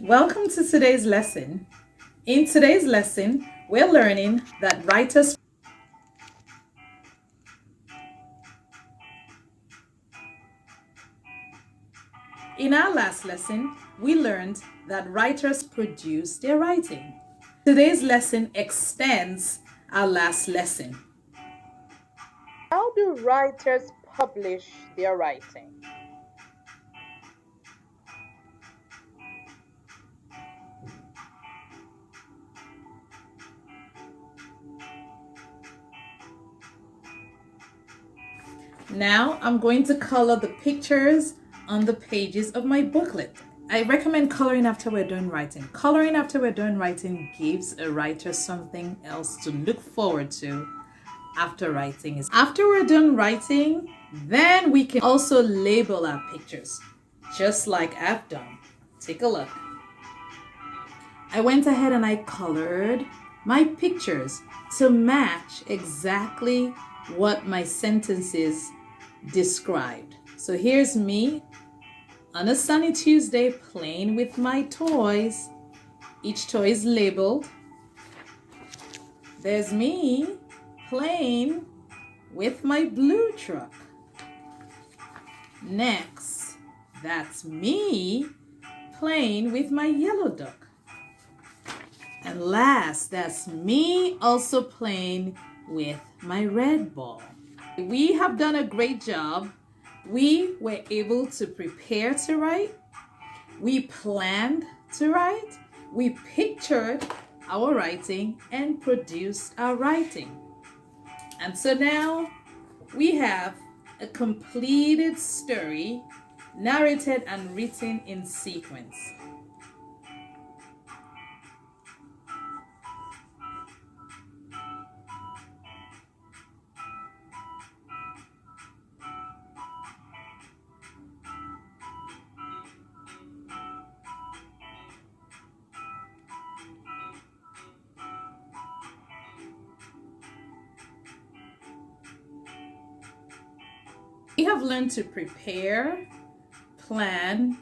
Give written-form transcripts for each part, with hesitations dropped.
Welcome to today's lesson. In today's lesson, we're learning that writers In our last lesson, we learned that writers produce their writing. Today's lesson extends our last lesson. How do writers publish their writing? Now I'm going to color the pictures on the pages of my booklet. I recommend coloring after we're done writing. Coloring after we're done writing gives a writer something else to look forward to after writing. After we're done writing, then we can also label our pictures, just like I've done. Take a look. I went ahead and I colored my pictures to match exactly what my sentences described. So here's me on a sunny Tuesday playing with my toys. Each toy is labeled. There's me playing with my blue truck. Next, that's me playing with my yellow duck. And last, that's me also playing with my red ball. We have done a great job. We were able to prepare to write. We planned to write. We pictured our writing and produced our writing. And so now we have a completed story narrated and written in sequence. We have learned to prepare, plan,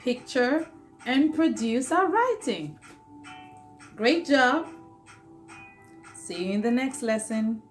picture, and produce our writing. Great job. See you in the next lesson.